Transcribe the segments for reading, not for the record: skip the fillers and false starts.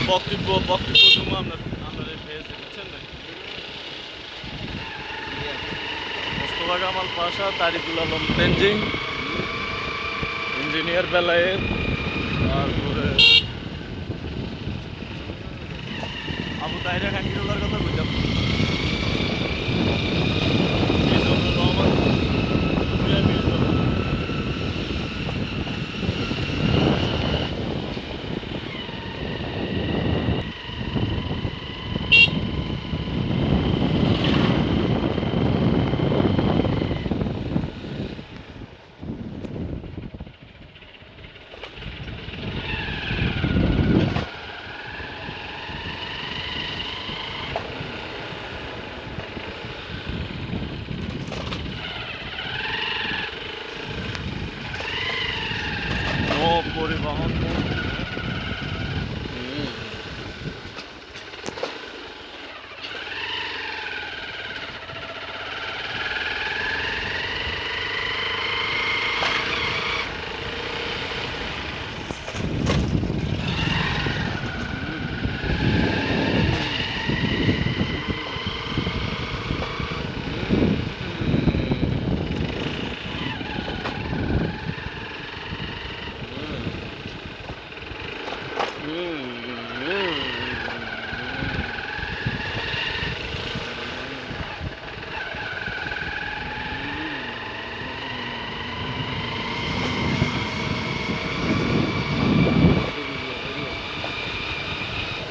বক্তব্য দেবো আপনার এই ফেস বুঝছেন না মোস্তফা কামাল পাশা তারিকুল আলম তেনজিং ইঞ্জিনিয়ার বেলায়েত তারপরে আবু তাইরা কাকিরুল্লার কথা বুঝলাম মিজানুর রহমান মিয়া মির্জা পরিবহন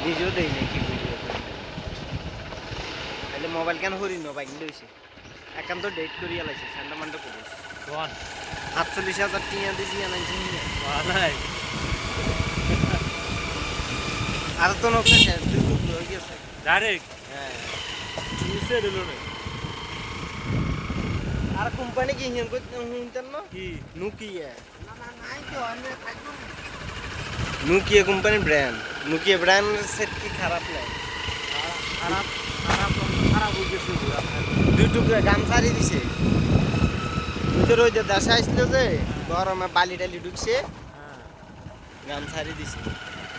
ভিডিও দেই নাকি ভিডিও তাহলে মোবাইল কেন হরি ন বাইক লইছে একান্ত ডেট করিয়া লাইছে সান্ডা মান্ডা পুলিশ কোন ৪৮,০০০ টিয়া দিছি আনাইছি ভালাই আর তো নছে শেষ দুই টুকরো হয়ে গেছে ডাইরেক্ট হ্যাঁ নিচে দিল না আর কোম্পানি কি হিন করতে হুনতেন না কি নোকিয়া না না নাই তো আমি থাকবো Nokia company brand Nokia brand set কি খারাপ নাই খারাপ খারাপ খারাপ হয়ে গেছে দুই টুকরা গামছারি দিছে ভিতরে ওই যে দেশে আসছিল যে গরমে বালি টালি ঢুকছে গামছারি দিছে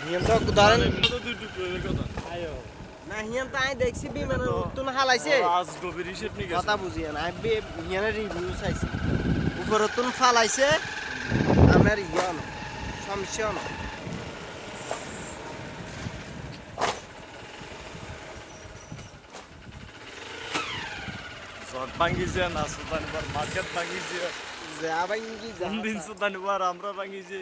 হিয়ান তো ধরেন তো দুই টুকরো এর কথা আয়ো না হিয়ান তো আমি দেখছি বিমানে নতুন হালাইছে আজ গভীর হিসেব নিয়ে কথা বুঝিয়ে না আমি হিয়ানের রিভিউ চাইছি উপরে তুন ফালাইছে আপনার ইয়ান সমস্যা না শর্ট ভাঙিছে না সুলতানবার মার্কেট ভাঙিছে যা ভাঙ্গি যা কোন দিন সুলতানবার আমরা ভাঙিছে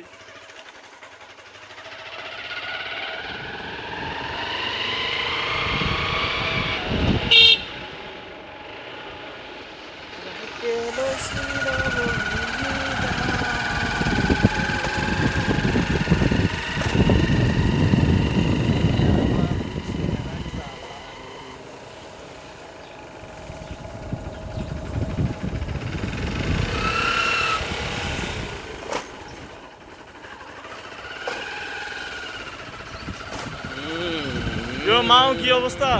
মাও কি অবস্থা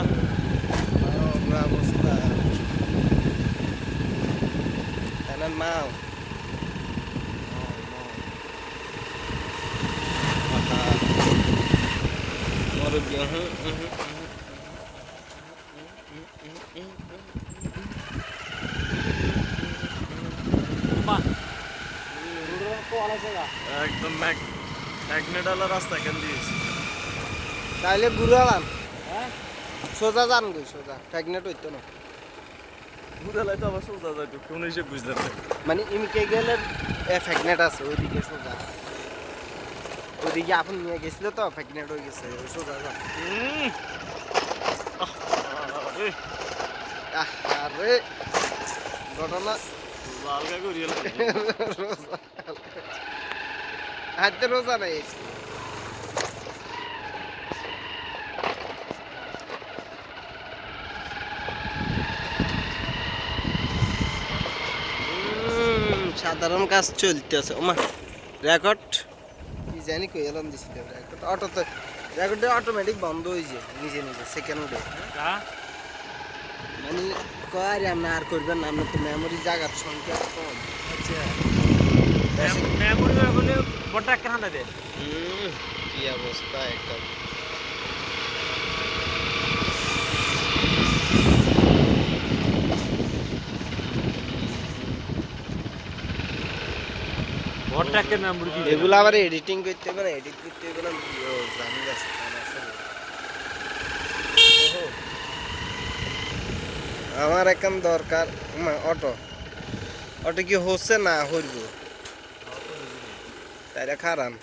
অবস্থা মাও একদম ম্যাগনেটালা রাস্তা কেন দিয়েছি তাইলে ঘুরালাম হ্যাঁ সোজা যান গই সোজা প্রেগনেন্ট হইতো না ঘুরালাই তো আবার সোজা যাইতো কোন হিসেবে বুঝলাম না মানে ইমকে গেলে প্রেগনেন্ট আছে ওইদিকে সোজা ওইদিকে আপনি নিয়ে গেছিল তো প্রেগনেন্ট হয়ে গেছে ওই সোজা যান আরে ঘটনা হালকা করিয়ে হাতে রোজা নাই সাধারণ কাজ চলতেছে ওমা রেকর্ড কি জানি কই এলাম দিছিল রেকর্ড অটোতে রেকর্ডে অটোমেটিক বন্ধ হয়ে যায় নিজে নিজে সেকেন্ডে মানে কয় আমরা আর করবেন না আমরা তো মেমোরি জায়গার সংখ্যা কম আচ্ছা মেমোরি হলে বড় একটা হানা দে কি অবস্থা একদম ট্রাকের নাম বুঝি এগুলো আবার এডিটিং করতে হবে না, এডিট করতে হবে না, জানি আছে আমার এখন দরকার অটো। অটো কি হচ্ছে না হইব তাইলে খারান